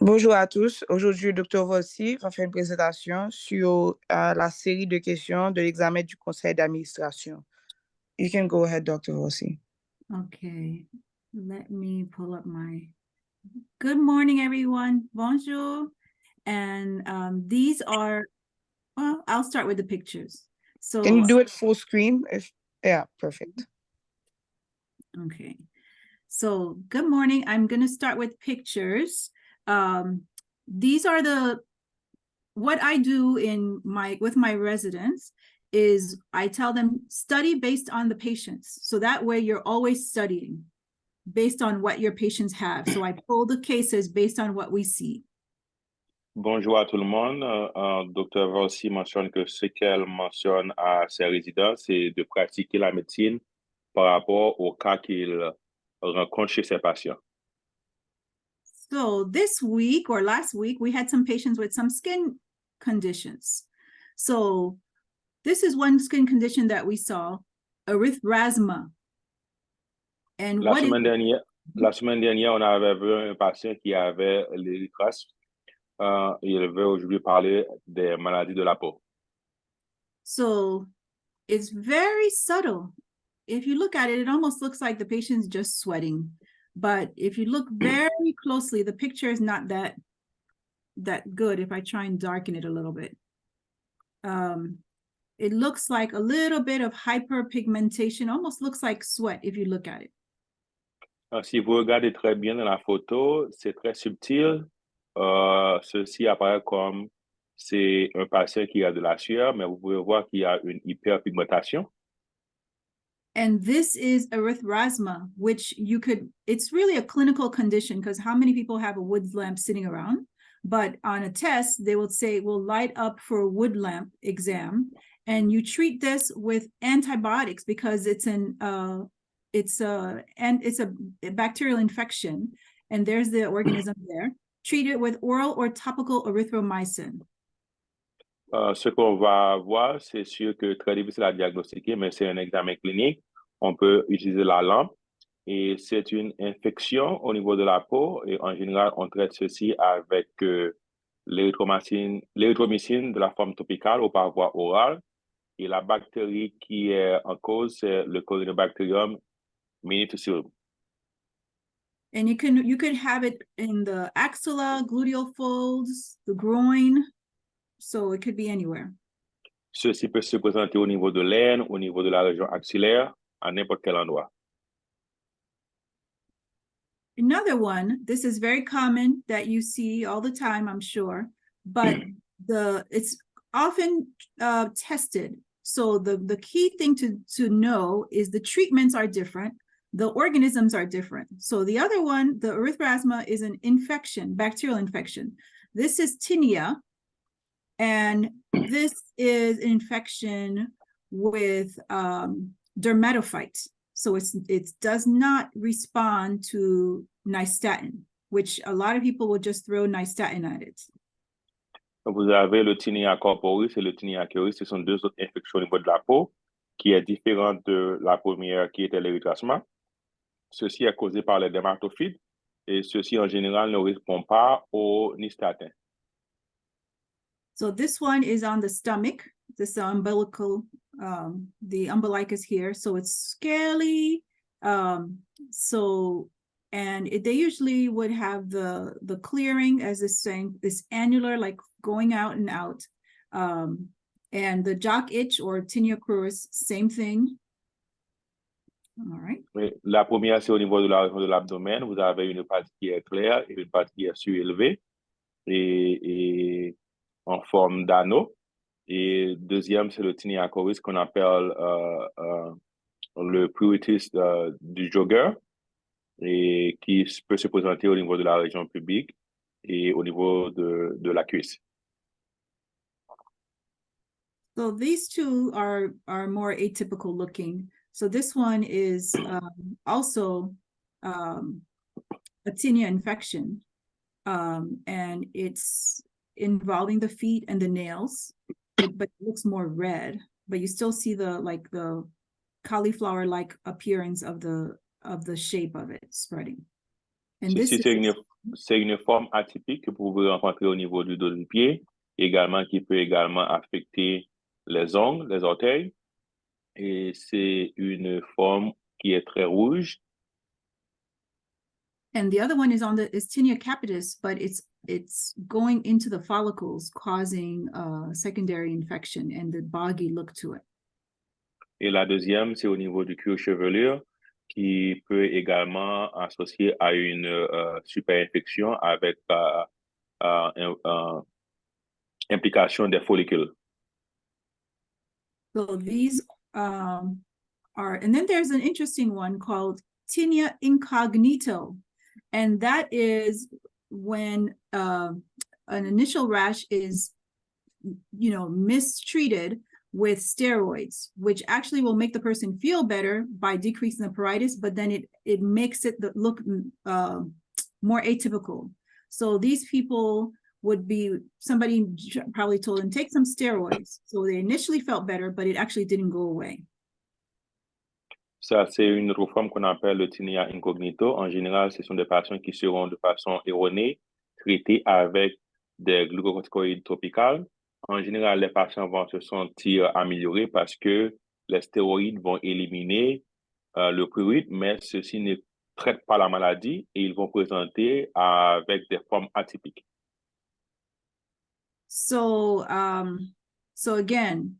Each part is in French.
Bonjour à tous. Aujourd'hui, le Dr. Volcy va faire une présentation sur la série de questions de l'examen du conseil d'administration. You can go ahead, Dr. Volcy. Okay, let me pull up my. Good morning, everyone. Bonjour. And these are, well, I'll start with the pictures. So, Can you do it full screen? Yeah, perfect. okay. So, good morning. I'm going to start with pictures. These are what I do with my residents is I tell them study based on the patients. So that way you're always studying based on what your patients have. So I pull the cases based on what we see. Bonjour à tout le monde. Dr. Volcy mentionne que ce qu'elle mentionne à ses résidents, c'est de pratiquer la médecine par rapport au cas qu'il rencontre chez ses patients. So this week or last week, we had some patients with some skin conditions. So this is one skin condition that we saw, erythrasma. And La semaine dernière, on avait vu un patient qui avait l'érythrasme. Il veut aujourd'hui parler des maladies de la peau. So it's very subtle. If you look at it, it almost looks like the patient's just sweating. But if you look very closely, the picture is not that good. If I try and darken it a little bit, it looks like a little bit of hyperpigmentation, almost looks like sweat if you look at it. Si vous regardez très bien dans la photo, c'est très subtil. Ceci apparaît comme c'est un patient qui a de la sueur, mais vous pouvez voir qu'il y a une hyperpigmentation. And this is erythrasma, which it's really a clinical condition because how many people have a wood lamp sitting around? But on a test, they will say, we'll light up for a wood lamp exam. And you treat this with antibiotics because it's a bacterial infection. And there's the organism there. Treat it with oral or topical erythromycin. Ce qu'on va voir, c'est sûr que très difficile à diagnostiquer, mais c'est un examen clinique. On peut utiliser la lampe et c'est une infection au niveau de la peau. Et en général, on traite ceci avec l'érythromycine de la forme topicale ou par voie orale. Et la bactérie qui est en cause, c'est le Corynebacterium minuscule. And you could have it in the axilla, gluteal folds, the groin. So it could be anywhere. Ceci peut se présenter au niveau de l'aine, au niveau de la région axillaire, à n'importe quel endroit. Another one, this is very common that you see all the time, I'm sure, but it's often tested. So the key thing to know is the treatments are different. The organisms are different. So the other one, the erythrasma, is an infection, bacterial infection. This is tinea. And this is an infection with dermatophyte. So it does not respond to nystatin, which a lot of people will just throw nystatin at it. Vous avez le tinea corporis et le tinea curis. Ce sont deux autres infections au niveau de la peau qui est différente de la première qui était l'érythrasma. Ceci est causé par les dermatophytes et ceci en général ne répond pas au nystatin. So this one is on the stomach. This umbilical, the umbilicus here. So it's scaly. And they usually would have the clearing, as it's saying, this annular, like going out and out. And the jock itch or tinea cruris, same thing. All right. La première, c'est au niveau de la région de l'abdomen. Vous avez une partie qui est claire et une partie qui est surélevée et en forme d'anneau. Et deuxième, c'est le tinea coris qu'on appelle le pruritus du jogger et qui peut se présenter au niveau de la région pubique et au niveau de la cuisse. So these two are more atypical looking. So this one is also a tinea infection, and it's involving the feet and the nails, but it looks more red. But you still see the cauliflower-like appearance of the shape of it spreading. And Ceci c'est une forme atypique que vous pouvez rencontrer au niveau du dos du pied, également qui peut également affecter les ongles, les orteils. Et c'est une forme qui est très rouge. And the other one is tinea capitis, but it's going into the follicles, causing secondary infection and the boggy look to it. Et la deuxième, c'est au niveau du cuir chevelure, qui peut également associer à une superinfection avec implication des follicules. So these are, and then there's an interesting one called tinea incognito. And that is when an initial rash is, mistreated with steroids, which actually will make the person feel better by decreasing the pruritus, but then it makes it look more atypical. So these people would be, somebody probably told them, take some steroids. So they initially felt better, but it actually didn't go away. Ça, c'est une autre forme qu'on appelle le tinea incognito. En général, ce sont des patients qui seront de façon erronée traités avec des glucocorticoïdes tropicales. En général, les patients vont se sentir améliorés parce que les stéroïdes vont éliminer le prurite, mais ceci ne traite pas la maladie et ils vont présenter avec des formes atypiques. So again,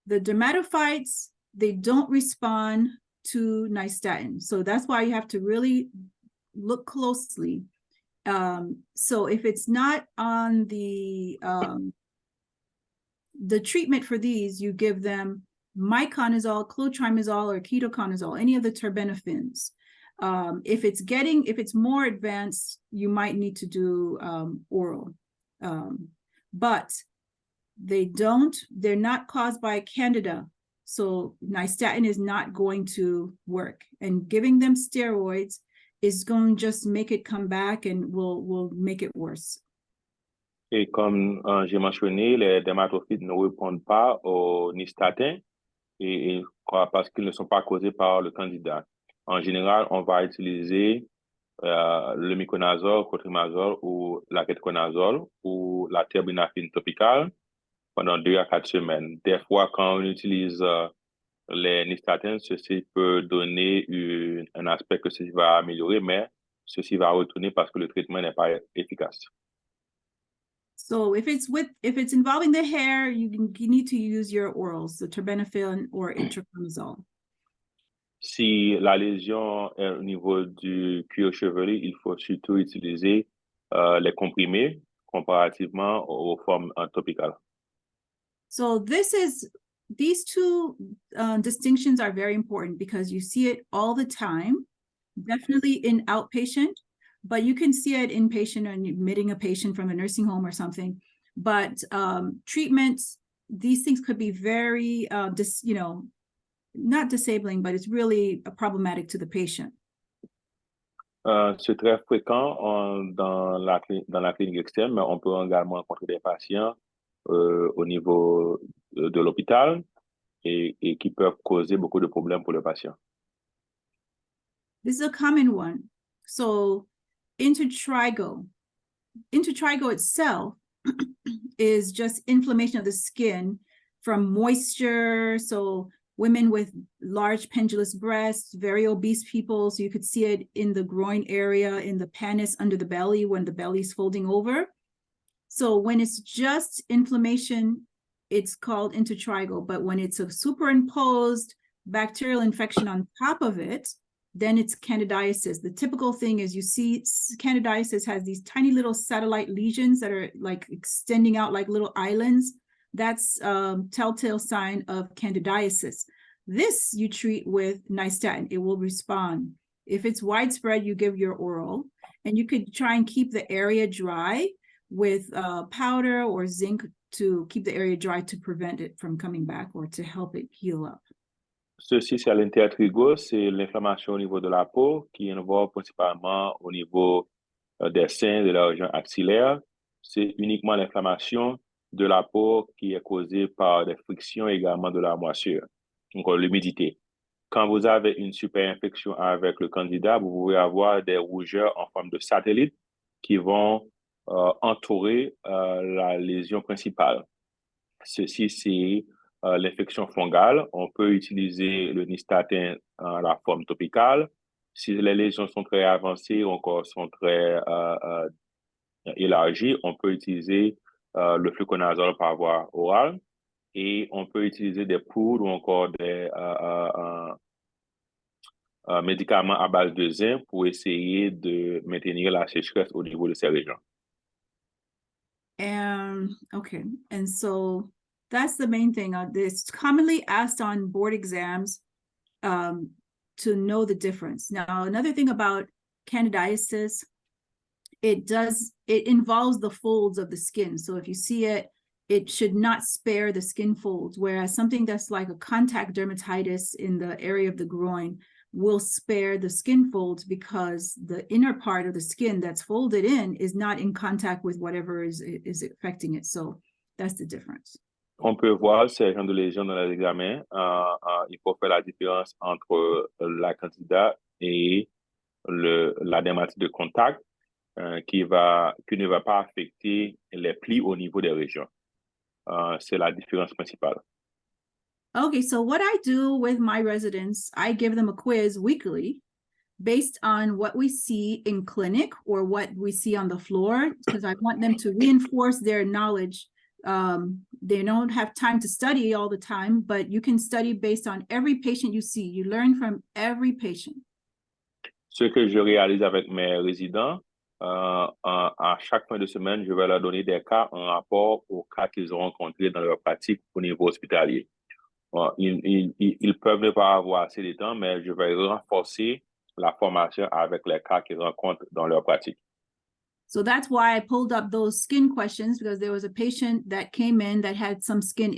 the dermatophytes, they don't respond to nystatin. So that's why you have to really look closely. So if it's not on the treatment for these, you give them miconazole, clotrimazole, or ketoconazole, any of the terbinafines. If it's more advanced, you might need to do oral. But they're not caused by Candida. So nystatin is not going to work, and giving them steroids is going to just make it come back and will make it worse. Et comme j'ai mentionné, les dermatophytes ne répondent pas au nystatin parce qu'ils ne sont pas causés par le candida. En général, on va utiliser le miconazole, cotrimazole ou la ketoconazole ou la terbinafine topicale pendant 2 à 4 semaines. Des fois, quand on utilise les nystatins, ceci peut donner un aspect que ceci va améliorer, mais ceci va retourner parce que le traitement n'est pas efficace. So if it's involving the hair, you need to use your orals, the terbinafine or itraconazole. Si la lésion est au niveau du cuir chevelu, il faut surtout utiliser les comprimés comparativement aux formes topicales. So these two distinctions are very important because you see it all the time, definitely in outpatient, but you can see it inpatient and admitting a patient from a nursing home or something. But treatments, these things could be very, not disabling, but it's really problematic to the patient. C'est très fréquent dans la clinique externe, mais on peut également rencontrer des patients au niveau de l'hôpital et qui peuvent causer beaucoup de problèmes pour le patient. This is a common one. So intertrigo itself is just inflammation of the skin from moisture. So women with large pendulous breasts, very obese people. So you could see it in the groin area, in the pannus under the belly when the belly's folding over. So when it's just inflammation, it's called intertrigo. But when it's a superimposed bacterial infection on top of it, then it's candidiasis. The typical thing is you see candidiasis has these tiny little satellite lesions that are like extending out like little islands. That's a telltale sign of candidiasis. This you treat with nystatin. It will respond. If it's widespread, you give your oral, and you could try and keep the area dry with powder or zinc to keep the area dry to prevent it from coming back or to help it heal up. Ceci, c'est l'intertrigo, c'est l'inflammation au niveau de la peau qui involve principalement au niveau des seins, de la région axillaire. C'est uniquement l'inflammation de la peau qui est causée par des frictions également de la moisissure, donc l'humidité. Quand vous avez une superinfection avec le candida, vous pouvez avoir des rougeurs en forme de satellite qui vont entourer la lésion principale. Ceci, c'est l'infection fongale. On peut utiliser le nystatin en la forme topicale. Si les lésions sont très avancées ou encore sont très élargies, on peut utiliser le fluconazole par voie orale et on peut utiliser des poudres ou encore des médicaments à base de zinc pour essayer de maintenir la sécheresse au niveau de ces régions. Okay, and so that's the main thing. It's commonly asked on board exams to know the difference. Now, another thing about candidiasis, it involves the folds of the skin. So if you see it, it should not spare the skin folds, whereas something that's like a contact dermatitis in the area of the groin will spare the skin folds because the inner part of the skin that's folded in is not in contact with whatever is affecting it. So that's the difference. On peut voir ces genres de lésions dans les examens. Il faut faire la différence entre la candida et la dermatite de contact qui ne va pas affecter les plis au niveau des régions. C'est la différence principale. Okay, so what I do with my residents, I give them a quiz weekly based on what we see in clinic or what we see on the floor, because I want them to reinforce their knowledge. They don't have time to study all the time, but you can study based on every patient you see. You learn from every patient. Ce que je réalise avec mes résidents, à chaque fin de semaine, je vais leur donner des cas en rapport aux cas qu'ils ont rencontrés dans leur pratique au niveau hospitalier. Ils peuvent ne pas avoir assez de temps, mais je vais renforcer la formation avec les cas qu'ils rencontrent dans leur pratique. So that's why I pulled up those skin questions, because there was a patient that came in that had some skin,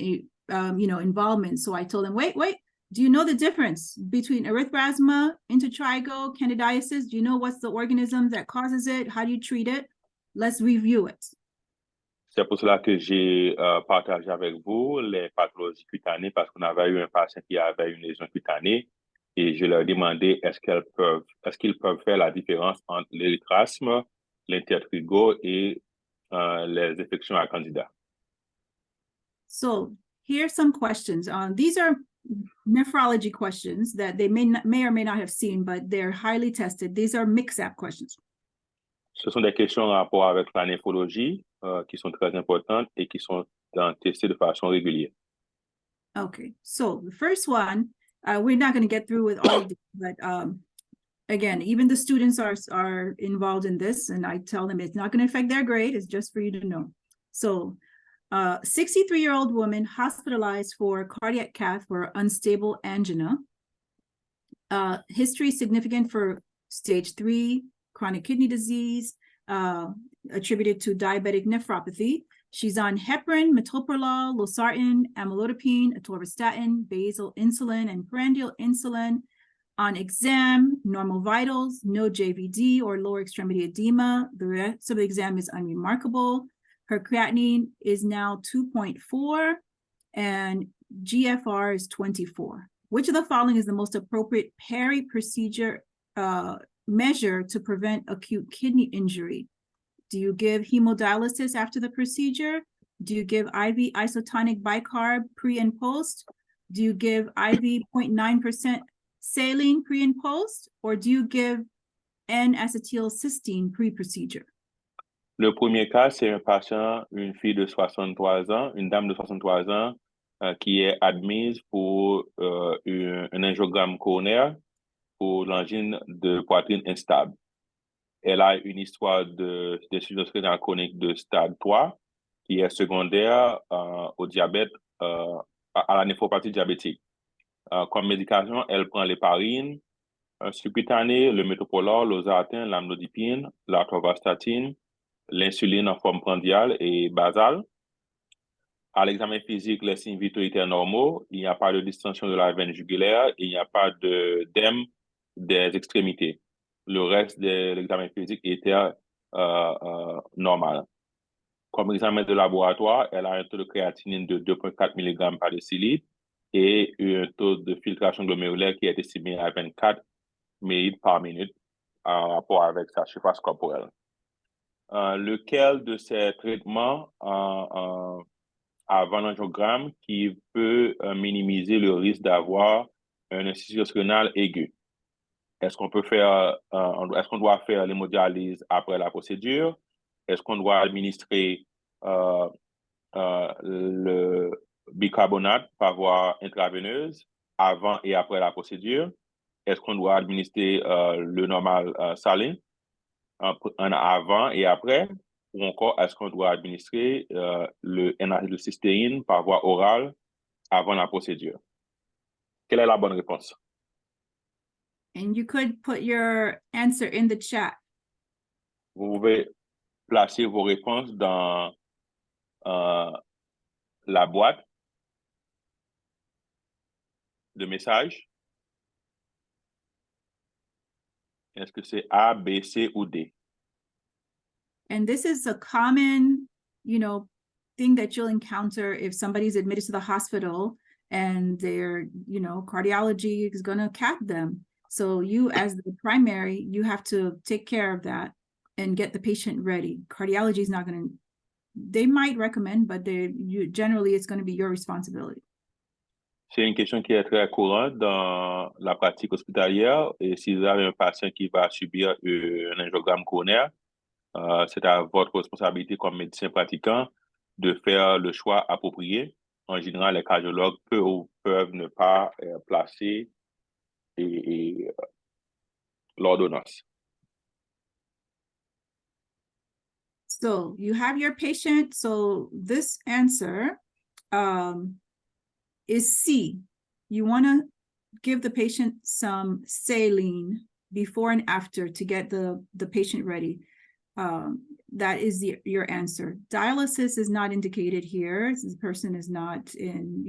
involvement. So I told him, wait, do you know the difference between erythrasma, intertrigo, candidiasis? Do you know what's the organism that causes it? How do you treat it? Let's review it. C'est pour cela que j'ai partagé avec vous les pathologies cutanées parce qu'on avait eu un patient qui avait une lésion cutanée et je leur ai demandé est-ce qu'ils peuvent faire la différence entre l'érythrasme, l'intertrigo et les infections à candida. So here's some questions. These are nephrology questions that they may or may not have seen, but they're highly tested. These are mix-up questions. Ce sont des questions en rapport avec la néphrologie qui sont très importantes et qui sont testées de façon régulière. Okay, so the first one, we're not going to get through with all of these, but again, even the students are involved in this, and I tell them it's not going to affect their grade. It's just for you to know. So 63-year-old woman hospitalized for cardiac cath for unstable angina. History significant for stage 3 chronic kidney disease, attributed to diabetic nephropathy. She's on heparin, metoprolol, losartan, amlodipine, atorvastatin, basal insulin, and prandial insulin. On exam, normal vitals, no JVD or lower extremity edema. The rest of the exam is unremarkable. Her creatinine is now 2.4 and GFR is 24. Which of the following is the most appropriate peri-procedure measure to prevent acute kidney injury? Do you give hemodialysis after the procedure? Do you give IV isotonic bicarb pre and post? Do you give IV 0.9% saline pre and post? Or do you give N-acetylcysteine pre-procedure? Le premier cas, c'est un patient, une fille de 63 ans, une dame de 63 ans qui est admise pour un angiogramme coronaire pour l'angine de poitrine instable. Elle a une histoire d'insuffisance rénale chronique de stade 3 qui est secondaire au diabète, à la néphropathie diabétique. Comme médication, elle prend l'héparine subcutané, le métoprolol, l'osartan, l'amlodipine, l'atorvastatin, l'insuline en forme prandiale et basale. À l'examen physique, les signes vitaux étaient normaux. Il n'y a pas de distension de la veine jugulaire. Il n'y a pas d'œdème des extrémités. Le reste de l'examen physique était normal. Comme examen de laboratoire, elle a un taux de créatinine de 2,4 mg par décilitre et un taux de filtration glomérulaire qui est estimé à 24 ml par minute en rapport avec sa surface corporelle. lequel de ces traitements avant l'angiogramme qui peut minimiser le risque d'avoir un insuffisance rénale aiguë. Est-ce qu'on doit faire l'hémodialyse après la procédure? Est-ce qu'on doit administrer le bicarbonate par voie intraveineuse avant et après la procédure? Est-ce qu'on doit administrer le normal saline en avant et après? Ou encore, est-ce qu'on doit administrer le N-acetylcystéine par voie orale avant la procédure? Quelle est la bonne réponse? And you could put your answer in the chat. Vous pouvez placer vos réponses dans la boîte de messages. Est-ce que c'est A, B, C ou D? And this is a common, thing that you'll encounter if somebody's admitted to the hospital and their, cardiology is going to cap them. So you, as the primary, you have to take care of that and get the patient ready. Cardiology is not going to, they might recommend, but generally it's going to be your responsibility. C'est une question qui est très courante dans la pratique hospitalière. Et si vous avez un patient qui va subir un angiogramme coronaire, c'est à votre responsabilité comme médecin pratiquant de faire le choix approprié. En général, les cardiologues peuvent ne pas placer l'ordonnance. So you have your patient. So this answer is C. You want to give the patient some saline before and after to get the patient ready. That is your answer. Dialysis is not indicated here. This person is not in,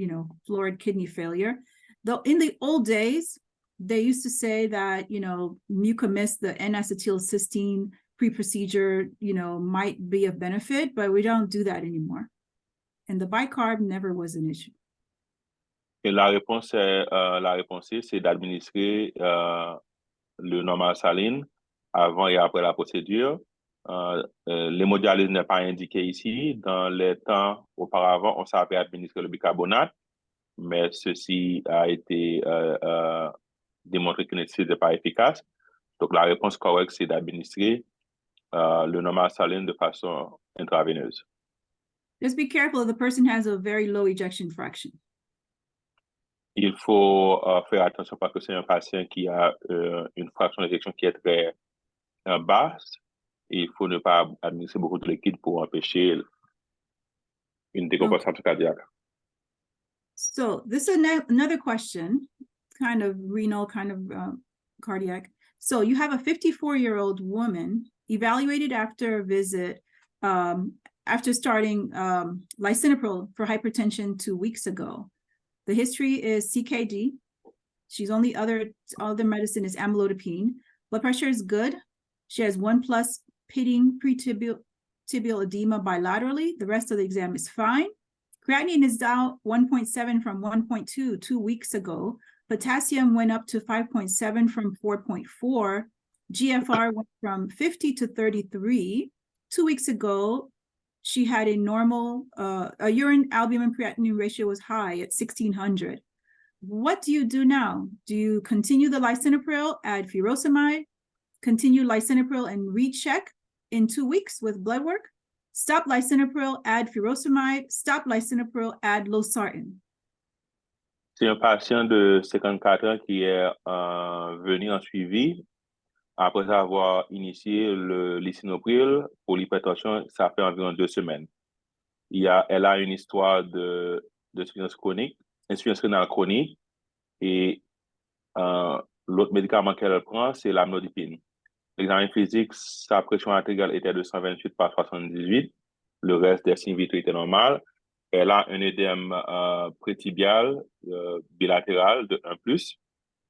florid kidney failure. Though in the old days, they used to say that, mucomist, the N-acetylcysteine pre-procedure, might be of benefit, but we don't do that anymore. And the bicarb never was an issue. Et la réponse C, c'est d'administrer le normal saline avant et après la procédure. L'hémodialyse n'est pas indiquée ici. Dans les temps auparavant, on savait administrer le bicarbonate, mais ceci a été démontré que n'était pas efficace. Donc, la réponse correcte, c'est d'administrer le normal saline de façon intraveineuse. Just be careful if the person has a very low ejection fraction. Il faut faire attention parce que c'est un patient qui a une fraction d'éjection qui est très basse. Et il faut ne pas administrer beaucoup de liquide pour empêcher une décompensation cardiaque. So this is another question, kind of renal, kind of cardiac. So you have a 54-year-old woman evaluated after a visit, after starting lisinopril for hypertension 2 weeks ago. The history is CKD. She's only other medicine is amlodipine. Blood pressure is good. She has 1+ pitting pretibial edema bilaterally. The rest of the exam is fine. Creatinine is down 1.7 from 1.2 2 weeks ago. Potassium went up to 5.7 from 4.4. GFR went from 50 to 33. 2 weeks ago, she had a normal, a urine albumin creatinine ratio was high at 1600. What do you do now? Do you continue the lisinopril, add furosemide, continue lisinopril and recheck in 2 weeks with blood work? Stop lisinopril, add furosemide, stop lisinopril, add losartan. C'est un patient de 54 ans qui est venu en suivi après avoir initié le lisinopril pour l'hypertension. Ça fait environ 2 semaines. Elle a une histoire d'insuffisance chronique, insuffisance rénale chronique, et l'autre médicament qu'elle prend, c'est l'amlodipine. L'examen physique, sa pression artérielle était de 128 par 78. Le reste des signes vitaux étaient normaux. Elle a un édème prétibial bilatéral de 1+.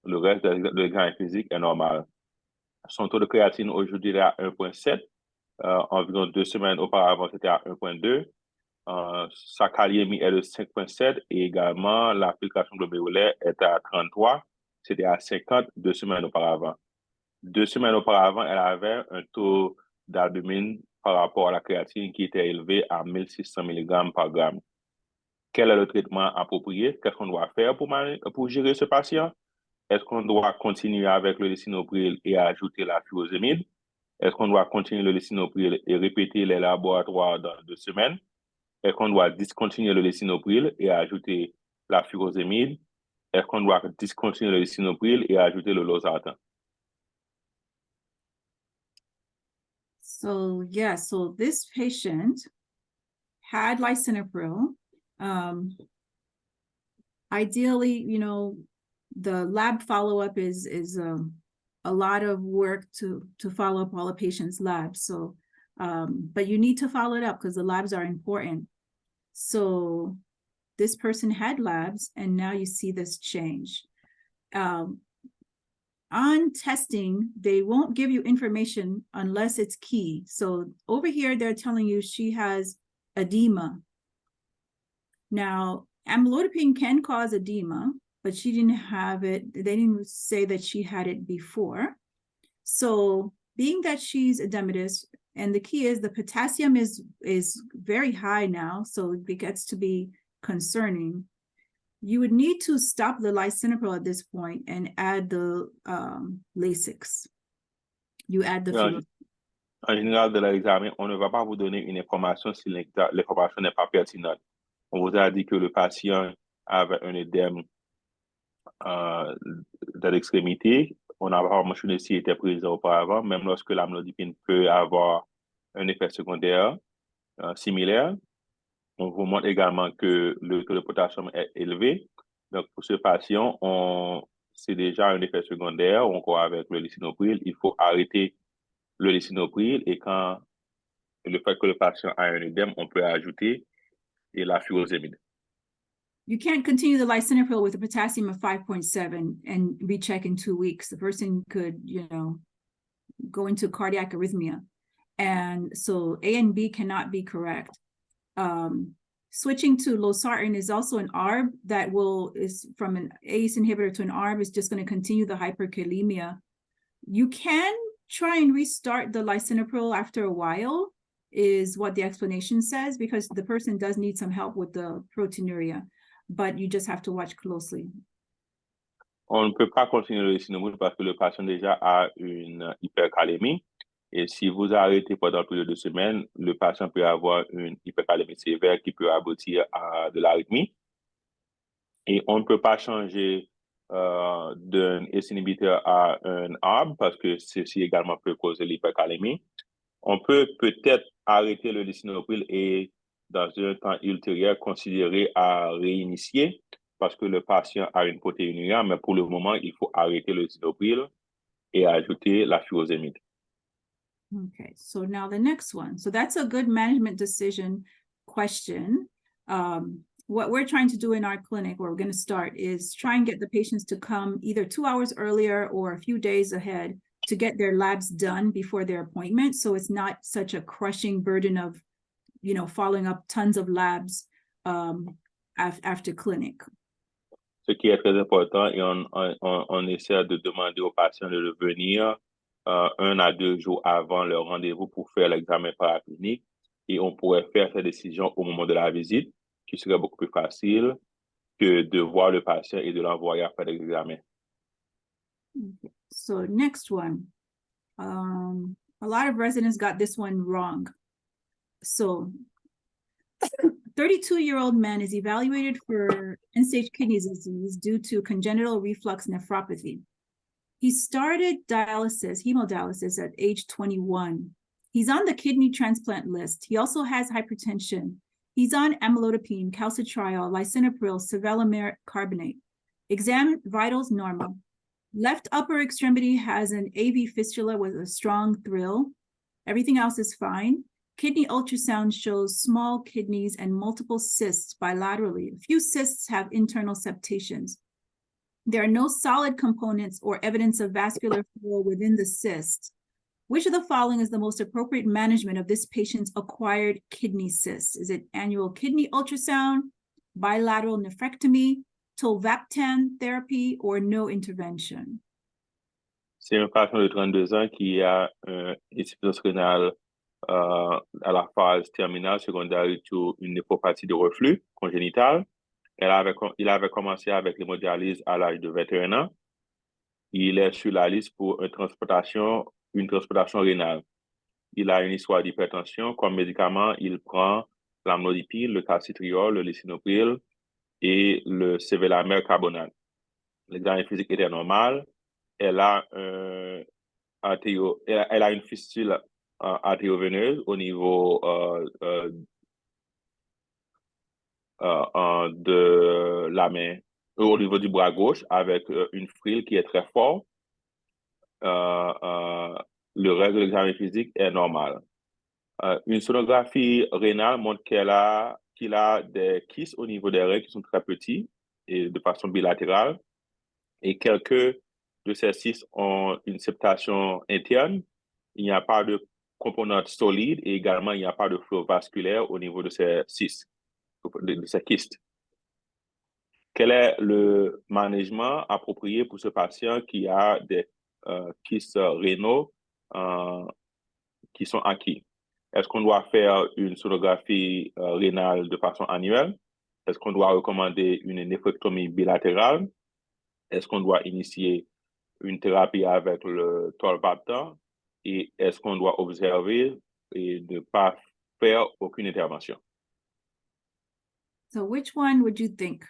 Le reste de l'examen physique est normal. Son taux de créatine aujourd'hui est à 1.7. Environ 2 semaines auparavant, c'était à 1.2. Sa kaliémie est de 5.7 et également la filtration globulaire est à 33. C'était à 50 2 semaines auparavant. 2 semaines auparavant, elle avait un taux d'albumine par rapport à la créatine qui était élevée à 1600 mg par gramme. Quel est le traitement approprié? Qu'est-ce qu'on doit faire pour gérer ce patient? Est-ce qu'on doit continuer avec le lisinopril et ajouter la furosémide? Est-ce qu'on doit continuer le lisinopril et répéter les laboratoires dans 2 semaines? Est-ce qu'on doit discontinuer le lisinopril et ajouter la furosémide? Est-ce qu'on doit discontinuer le lisinopril et ajouter le losartan? So yeah, so this patient had lisinopril. Ideally, you know, the lab follow-up is a lot of work to follow up all a patient's labs. So, but you need to follow it up because the labs are important. So this person had labs, and now you see this change. On testing, they won't give you information unless it's key. So over here, they're telling you she has edema. Now, amlodipine can cause edema, but she didn't have it. They didn't say that she had it before. So being that she's edematous, and the key is the potassium is very high now, so it gets to be concerning. You would need to stop the lisinopril at this point and add the Lasix. You add the fuel. En général, de l'examen, on ne va pas vous donner une information si l'information n'est pas pertinente. On vous a dit que le patient avait un édème de l'extrémité. On n'a pas mentionné s'il était présent auparavant, même lorsque l'amlodipine peut avoir un effet secondaire similaire. On vous montre également que le taux de potassium est élevé. Donc, pour ce patient, c'est déjà un effet secondaire. Encore avec le lisinopril, il faut arrêter le lisinopril et quand le fait que le patient a un œdème, on peut ajouter la furosémide. You can't continue the lisinopril with a potassium of 5.7 and recheck in 2 weeks. The person could, you know, go into cardiac arrhythmia. And so A and B cannot be correct. Switching to losartan is also an ARB that is from an ACE inhibitor to an ARB is just going to continue the hyperkalemia. You can try and restart the lisinopril after a while, is what the explanation says, because the person does need some help with the proteinuria, but you just have to watch closely. On ne peut pas continuer le lisinopril parce que le patient déjà a une hypercalémie. Et si vous arrêtez pendant plus de 2 semaines, le patient peut avoir une hypercalémie sévère qui peut aboutir à de l'arythmie. Et on ne peut pas changer d'un ACE inhibiteur à un ARB parce que ceci également peut causer l'hypercalémie. On peut peut-être arrêter le lisinopril et dans un temps ultérieur considérer à réinitier parce que le patient a une protéinuria, mais pour le moment, il faut arrêter le lisinopril et ajouter la furosémide. Okay, so now the next one. So that's a good management decision question. What we're trying to do in our clinic, where we're going to start, is try and get the patients to come either 2 hours earlier or a few days ahead to get their labs done before their appointment. So it's not such a crushing burden of, you know, following up tons of labs after clinic. Ce qui est très important, et on essaie de demander aux patients de venir 1 à 2 jours avant leur rendez-vous pour faire l'examen paraclinique. Et on pourrait faire cette décision au moment de la visite, qui serait beaucoup plus facile que de voir le patient et de l'envoyer à faire l'examen. Okay. So next one. A lot of residents got this one wrong. So 32-year-old man is evaluated for end-stage kidney disease due to congenital reflux nephropathy. He started hemodialysis at age 21. He's on the kidney transplant list. He also has hypertension. He's on amlodipine, calcitriol, lisinopril, sevelamer carbonate. Exam vitals normal. Left upper extremity has an AV fistula with a strong thrill. Everything else is fine. Kidney ultrasound shows small kidneys and multiple cysts bilaterally. A few cysts have internal septations. There are no solid components or evidence of vascular flow within the cyst. Which of the following is the most appropriate management of this patient's acquired kidney cyst? Is it annual kidney ultrasound, bilateral nephrectomy, tolvaptan therapy, or no intervention? C'est un patient de 32 ans qui a une insuffisance rénale à la phase terminale secondaire to une néphropathie de reflux congénitale. Il avait commencé avec l'hémodialyse à l'âge de 21 ans. Il est sur la liste pour une transplantation rénale. Il a une histoire d'hypertension. Comme médicament, il prend l'amlodipine, le calcitriol, le lisinopril et le sévélamère carbonate. L'examen physique était normal. Elle a une fistule artério-veineuse au niveau de la main, au niveau du bras gauche, avec une frille qui est très forte. Le reste de l'examen physique est normal. Une sonographie rénale montre qu'il a des kystes au niveau des reins qui sont très petits et de façon bilatérale. Et quelques de ces kystes ont une septation interne. Il n'y a pas de composante solide et également il n'y a pas de flot vasculaire au niveau de ces kystes. Quel est le management approprié pour ce patient qui a des kystes rénaux qui sont acquis? Est-ce qu'on doit faire une sonographie rénale de façon annuelle? Est-ce qu'on doit recommander une néphrectomie bilatérale? Est-ce qu'on doit initier une thérapie avec le tolvaptan? Et est-ce qu'on doit observer et ne pas faire aucune intervention? So which one would you think?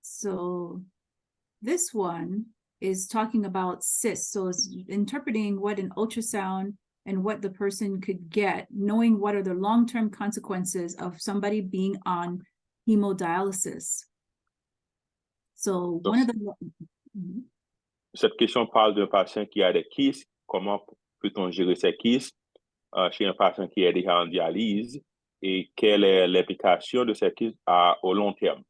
So this one is talking about cysts. So it's interpreting what an ultrasound and what the person could get, knowing what are the long-term consequences of somebody being on hemodialysis. So one of the... Cette question parle d'un patient qui a des kystes. Comment peut-on gérer ces kystes chez un patient qui est déjà en dialyse et quelle est l'implication de ces kystes à long terme?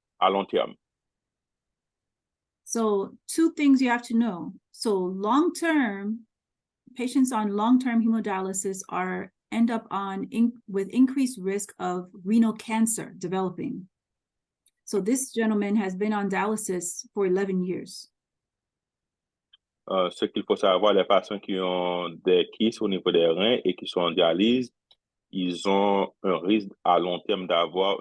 So two things you have to know. So long-term, patients on long-term hemodialysis end up with increased risk of renal cancer developing. So this gentleman has been on dialysis for 11 years. Ce qu'il faut savoir, les patients qui ont des kystes au niveau des reins et qui sont en dialyse, ils ont un risque à long terme d'avoir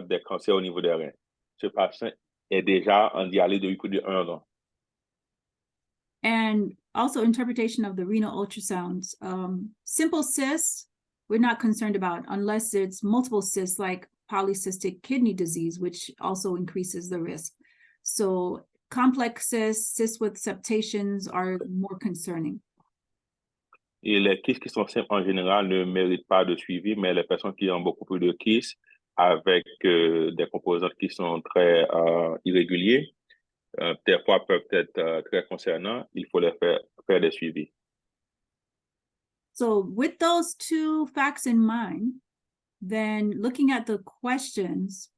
des cancers au niveau des reins. Ce patient est déjà en dialyse depuis plus de 1 an. And also interpretation of the renal ultrasounds. Simple cysts, we're not concerned about unless it's multiple cysts like polycystic kidney disease, which also increases the risk. So complex cysts with septations are more concerning. Et les kystes qui sont simples en général ne méritent pas de suivi, mais les personnes qui ont beaucoup plus de kystes avec des composantes qui sont très irréguliers, des fois peuvent être très concernants. Il faut les faire des suivis. So with those two facts in mind, then looking at the questions,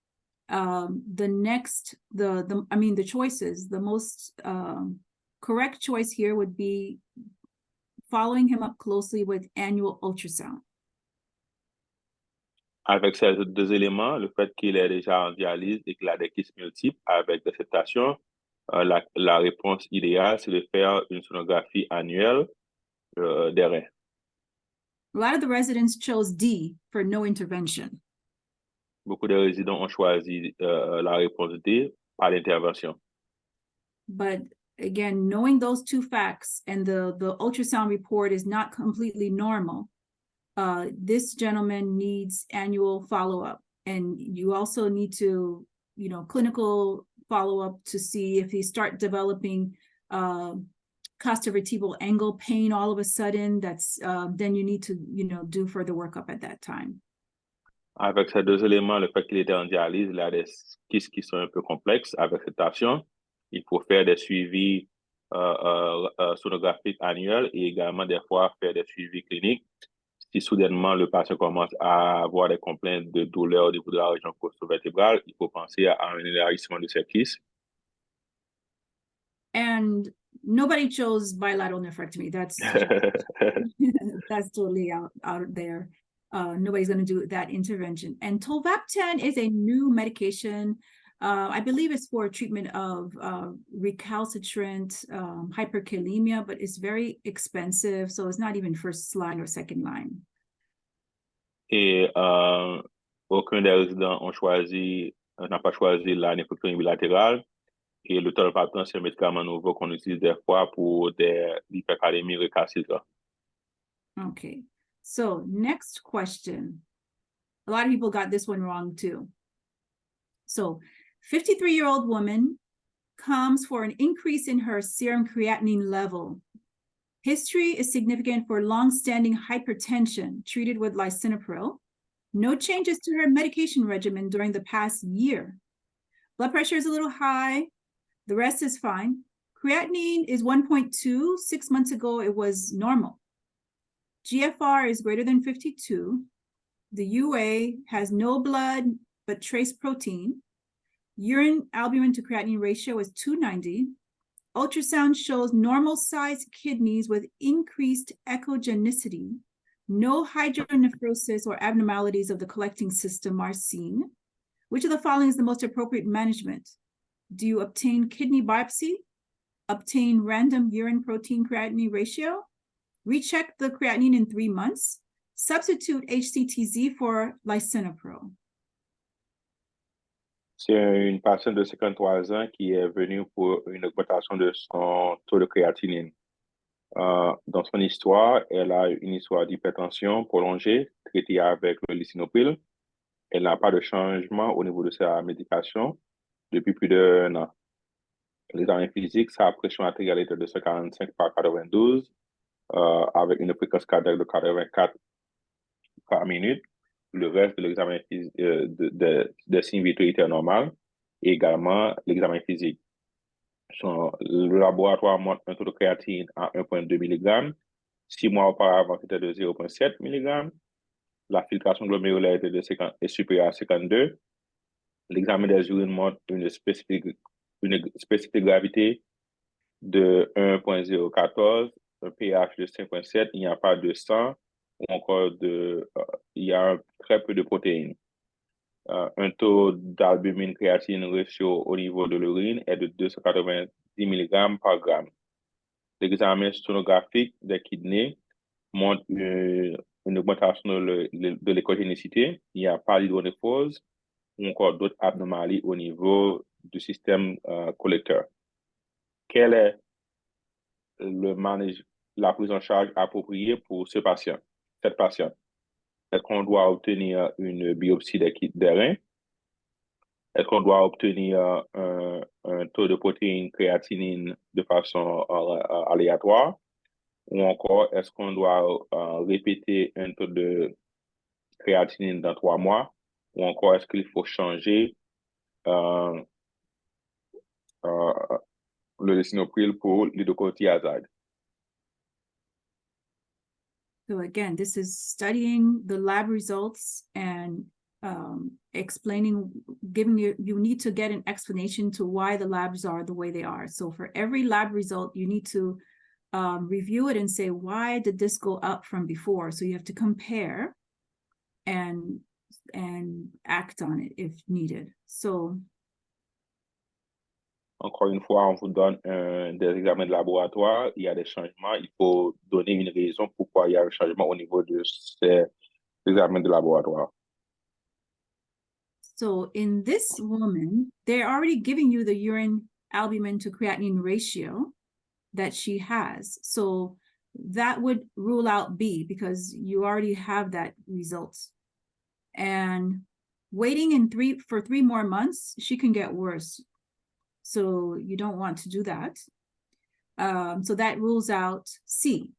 the choices, the most correct choice here would be following him up closely with annual ultrasound. Avec ces deux éléments, le fait qu'il est déjà en dialyse et qu'il a des kystes multiples avec des septations, la réponse idéale, c'est de faire une sonographie annuelle des reins. A lot of the residents chose D for no intervention. Beaucoup de résidents ont choisi la réponse D, pas d'intervention. But again, knowing those two facts and the ultrasound report is not completely normal, this gentleman needs annual follow-up. And you also need to, clinical follow-up to see if he start developing costovertebral angle pain all of a sudden, then you need to, do further workup at that time. Avec ces deux éléments, le fait qu'il était en dialyse, il a des kystes qui sont un peu complexes avec cette tension. Il faut faire des suivis sonographiques annuels et également des fois faire des suivis cliniques. Si soudainement le patient commence à avoir des complaintes de douleur au niveau de la région costo-vertébrale, il faut penser à un élargissement de ces kystes. And nobody chose bilateral nephrectomy. That's that's totally out there. Nobody's going to do that intervention. And tolvaptan is a new medication. I believe it's for treatment of recalcitrant hyperkalemia, but it's very expensive, so it's not even first line or second line. Et aucun des résidents n'a pas choisi la néphrectomie bilatérale. Et le tolvaptan, c'est un médicament nouveau qu'on utilise des fois pour des hypercalémies récalcitrantes. Okay, so next question. A lot of people got this one wrong too. So 53-year-old woman comes for an increase in her serum creatinine level. History is significant for long-standing hypertension treated with lisinopril. No changes to her medication regimen during the past year. Blood pressure is a little high. The rest is fine. Creatinine is 1.2. 6 months ago, it was normal. GFR is greater than 52. The UA has no blood but trace protein. Urine albumin to creatinine ratio is 290. Ultrasound shows normal sized kidneys with increased echogenicity. No hydronephrosis or abnormalities of the collecting system are seen. Which of the following is the most appropriate management? Do you obtain kidney biopsy? Obtain random urine protein creatinine ratio? Recheck the creatinine in 3 months? Substitute HCTZ for lisinopril. C'est une patiente de 53 ans qui est venue pour une augmentation de son taux de créatinine. Dans son histoire, elle a une histoire d'hypertension prolongée, traitée avec le lisinopril. Elle n'a pas de changement au niveau de sa médication depuis plus d'1 an. L'examen physique, sa pression artérielle était de 145 par 92, avec une fréquence cardiaque de 84 par minute. Le reste de l'examen des signes vitaux était normal, et également l'examen physique. Le laboratoire montre un taux de créatine à 1,2 mg. 6 mois auparavant, c'était de 0,7 mg. La filtration glomérulaire était est supérieure à 52. L'examen des urines montre une spécifique gravité de 1,014, un pH de 5,7, il n'y a pas de sang, ou encore il y a très peu de protéines. Un taux d'albumine créatine ratio au niveau de l'urine est de 290 mg par gramme. L'examen sonographique des kidneys montre une augmentation de l'échogénicité. Il n'y a pas d'hydronéphrose ou encore d'autres anomalies au niveau du système collecteur. Quel est la prise en charge appropriée pour cette patiente? Est-ce qu'on doit obtenir une biopsie des reins? Est-ce qu'on doit obtenir un taux de protéines créatinine de façon aléatoire? Ou encore, est-ce qu'on doit répéter un taux de créatinine dans 3 mois? Ou encore, est-ce qu'il faut changer le lisinopril pour l'hydrochlorothiazide? So again, this is studying the lab results and explaining, you need to get an explanation to why the labs are the way they are. So for every lab result, you need to review it and say, why did this go up from before? So you have to compare and act on it if needed. So encore une fois, on vous donne des examens de laboratoire, il y a des changements, il faut donner une raison pourquoi il y a un changement au niveau de ces examens de laboratoire. So in this woman, they're already giving you the urine albumin to creatinine ratio that she has. So that would rule out B because you already have that result. And waiting for 3 more months, she can get worse. So you don't want to do that. So that rules out C.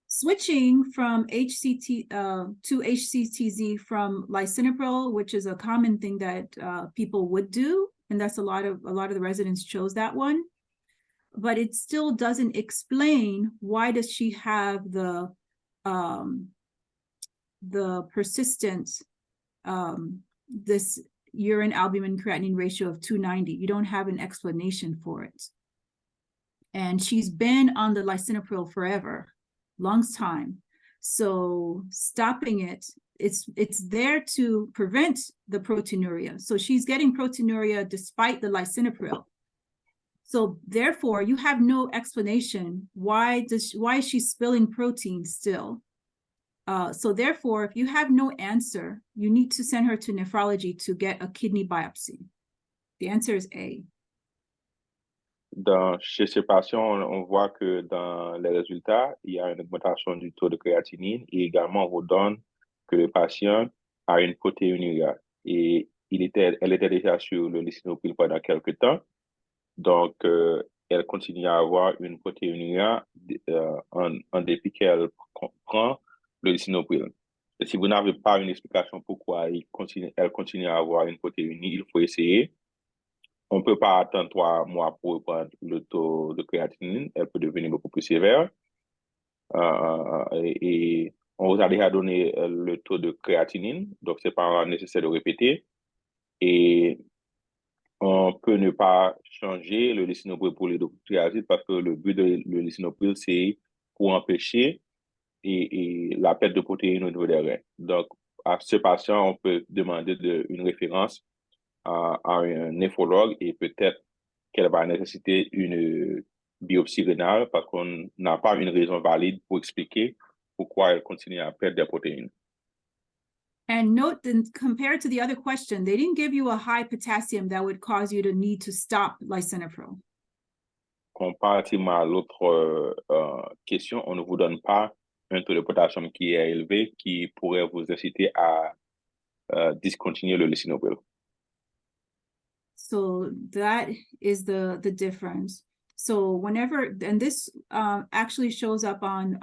Switching from HCT to HCTZ from lisinopril, which is a common thing that people would do, and that's a lot of the residents chose that one, but it still doesn't explain why does she have the persistent this urine albumin creatinine ratio of 290. You don't have an explanation for it, and she's been on the lisinopril forever. Long time. So stopping it it's there to prevent the proteinuria. So she's getting proteinuria despite the lisinopril. So therefore, you have no explanation why is she spilling protein still. So therefore, if you have no answer, you need to send her to nephrology to get a kidney biopsy. The answer is A. Chez ces patients, on voit que dans les résultats, il y a une augmentation du taux de créatinine et également on vous donne que le patient a une protéinuria. Et elle était déjà sur le lisinopril pendant quelques temps. Donc, elle continue à avoir une protéinuria en dépit qu'elle prend le lisinopril. Et si vous n'avez pas une explication pourquoi elle continue à avoir une protéinurie, il faut essayer. On ne peut pas attendre 3 mois pour reprendre le taux de créatinine. Elle peut devenir beaucoup plus sévère. Et on vous a déjà donné le taux de créatinine, donc ce n'est pas nécessaire de répéter. Et on peut ne pas changer le lisinopril pour l'hydroxyapatite parce que le but de le lisinopril, c'est pour empêcher la perte de protéines au niveau des reins. Donc, à ce patient, on peut demander une référence à un néphrologue et peut-être qu'elle va nécessiter une biopsie rénale parce qu'on n'a pas une raison valide pour expliquer pourquoi elle continue à perdre des protéines. And note that compared to the other question, they didn't give you a high potassium that would cause you to need to stop lisinopril. Comparativement à l'autre question, on ne vous donne pas un taux de potassium qui est élevé qui pourrait vous inciter à discontinuer le lisinopril. So that is the difference. So whenever, and this actually shows up on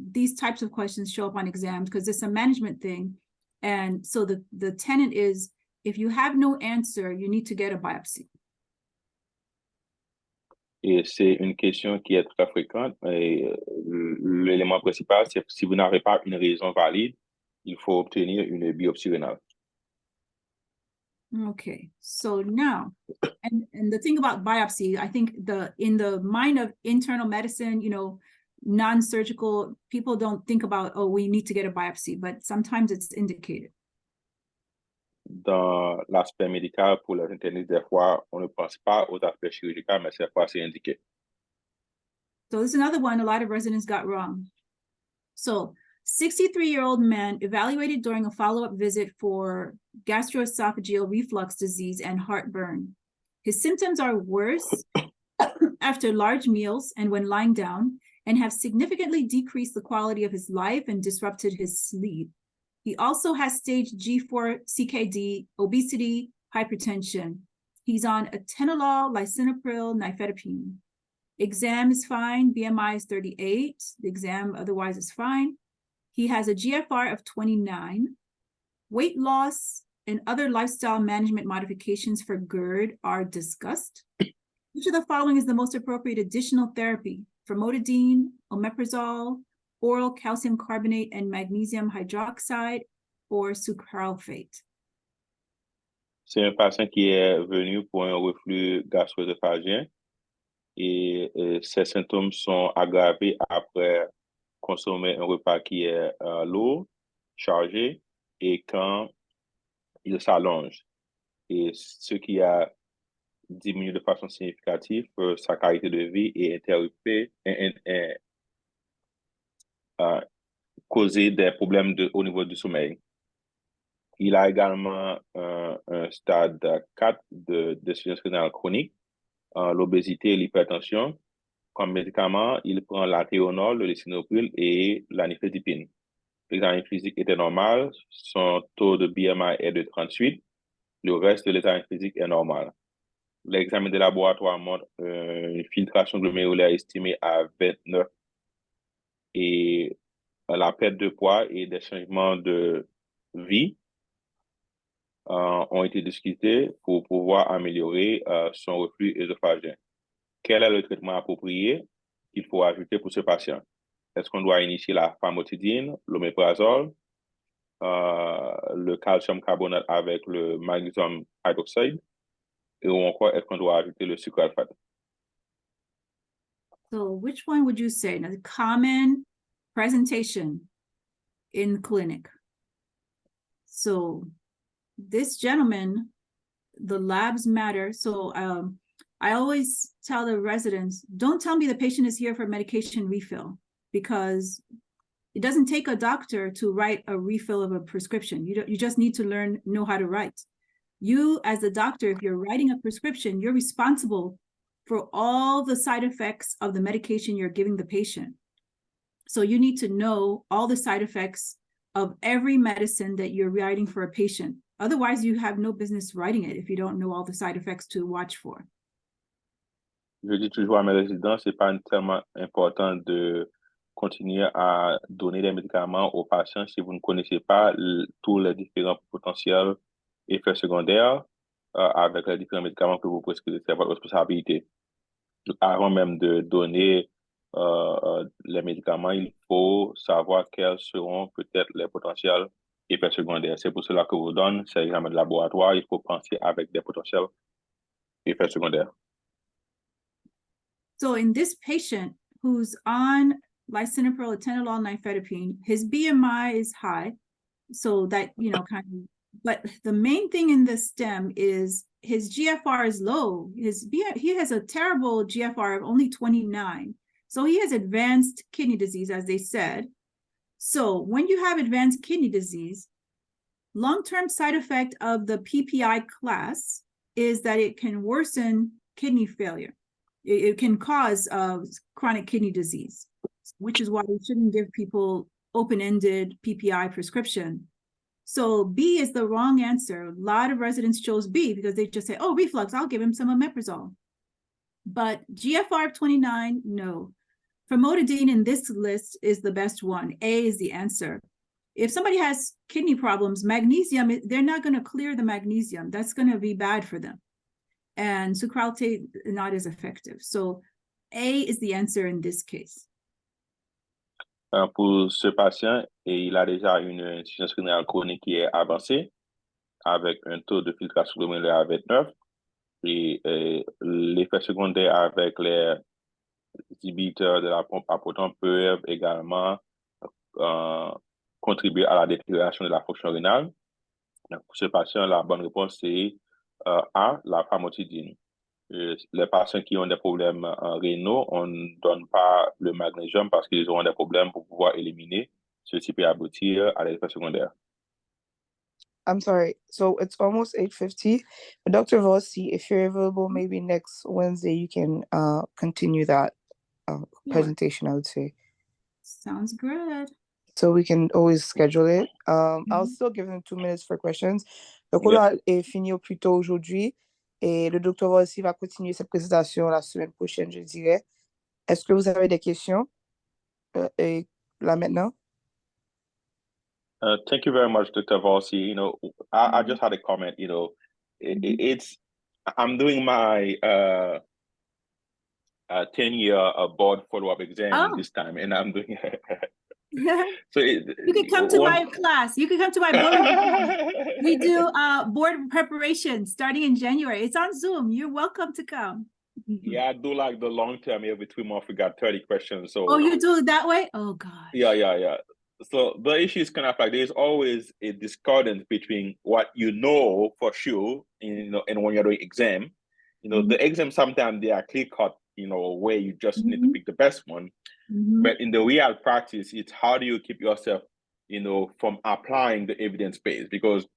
these types of questions show up on exams because it's a management thing. And so the tenet is, if you have no answer, you need to get a biopsy. Et c'est une question qui est très fréquente. L'élément principal, c'est si vous n'avez pas une raison valide, il faut obtenir une biopsie rénale. Okay, so now, and the thing about biopsy, I think in the mind of internal medicine, you know, non-surgical, people don't think about, oh, we need to get a biopsy, but sometimes it's indicated. Dans l'aspect médical, pour les internistes, des fois, on ne pense pas aux aspects chirurgicaux, mais cette fois, c'est indiqué. So this is another one a lot of residents got wrong. So 63-year-old man evaluated during a follow-up visit for gastroesophageal reflux disease and heartburn. His symptoms are worse after large meals and when lying down, and have significantly decreased the quality of his life and disrupted his sleep. He also has stage G4 CKD, obesity, hypertension. He's on atenolol, lisinopril, nifedipine. Exam is fine, BMI is 38. The exam otherwise is fine. He has a GFR of 29. Weight loss and other lifestyle management modifications for GERD are discussed. Which of the following is the most appropriate additional therapy? Famotidine, omeprazole, oral calcium carbonate and magnesium hydroxide, or sucralfate? C'est un patient qui est venu pour un reflux gastro-œsophagien et ses symptômes sont aggravés après consommer un repas qui est lourd, chargé et quand il s'allonge. Et ce qui a diminué de façon significative sa qualité de vie et causé des problèmes au niveau du sommeil. Il a également un stade 4 d'insuffisance rénale chronique, l'obésité et l'hypertension. Comme médicament, il prend l'atéonol, le lisinopril et la nifedipine. L'examen physique était normal, son taux de BMI est de 38, le reste de l'examen physique est normal. L'examen de laboratoire montre une filtration glomérulaire estimée à 29 et la perte de poids et des changements de vie ont été discutés pour pouvoir améliorer son reflux œsophagien. Quel est le traitement approprié qu'il faut ajouter pour ce patient? Est-ce qu'on doit initier la famotidine, l'oméprazole, le calcium carbonate avec le magnesium hydroxide, ou encore est-ce qu'on doit ajouter le sucralfate? So which one would you say? Now, the common presentation in clinic? So this gentleman, the labs matter. So I always tell the residents, don't tell me the patient is here for medication refill, because it doesn't take a doctor to write a refill of a prescription. You just need to know how to write. You, as a doctor, if you're writing a prescription, you're responsible for all the side effects of the medication you're giving the patient. So you need to know all the side effects of every medicine that you're writing for a patient. Otherwise, you have no business writing it if you don't know all the side effects to watch for. Je dis toujours à mes résidents, c'est pas tellement important de continuer à donner des médicaments aux patients si vous ne connaissez pas tous les différents potentiels effets secondaires avec les différents médicaments que vous prescrivez. C'est votre responsabilité. Avant même de donner les médicaments, il faut savoir quels seront peut-être les potentiels effets secondaires. C'est pour cela que vous donne ces examens de laboratoire. Il faut penser avec des potentiels effets secondaires. So in this patient who's on lisinopril, atenolol, nifedipine, his BMI is high. So that, but the main thing in the STEM is his GFR is low. He has a terrible GFR of only 29. So he has advanced kidney disease, as they said. So when you have advanced kidney disease, long-term side effect of the PPI class is that it can worsen kidney failure. It can cause chronic kidney disease, which is why we shouldn't give people open-ended PPI prescription. So B is the wrong answer. A lot of residents chose B because they just say, oh, reflux, I'll give him some omeprazole. But GFR of 29, no. Famotidine in this list is the best one. A is the answer. If somebody has kidney problems, magnesium, they're not going to clear the magnesium. That's going to be bad for them. And sucralfate, not as effective. So A is the answer in this case. Pour ce patient, il a déjà une insuffisance rénale chronique qui est avancée, avec un taux de filtration glomérular à 29, et l'effet secondaire avec les inhibiteurs de la pompe à proton peuvent également contribuer à la détérioration de la fonction rénale. Donc, pour ce patient, la bonne réponse, c'est A, la famotidine. Les patients qui ont des problèmes rénaux, on ne donne pas le magnésium parce qu'ils auront des problèmes pour pouvoir éliminer. Ceci peut aboutir à l'effet secondaire. I'm sorry. So it's almost 8:50. But Dr. Volcy, if you're available, maybe next Wednesday, you can continue that presentation, I would say. Sounds good. So we can always schedule it. I'll still give them 2 minutes for questions. Le cours est fini au plus tôt aujourd'hui et le Dr. Volcy va continuer cette présentation la semaine prochaine, je dirais. Est-ce que vous avez des questions là maintenant? Thank you very much, Dr. Volcy. I just had a comment. I'm doing my 10-year board follow-up exam this time, and I'm doing. So you can come to my class. You can come to my board. We do board preparation starting in January. It's on Zoom. You're welcome to come. Yeah, I do like the long term. Every 3 months we got 30 questions. So. Oh, you do it that way? Oh gosh. Yeah. So the issue is kind of like there's always a discordance between what you know for sure, and when you're doing exam, the exam sometimes they are clear cut, where you just need to pick the best one. But in the real practice, it's how do you keep yourself, from applying the evidence base? Because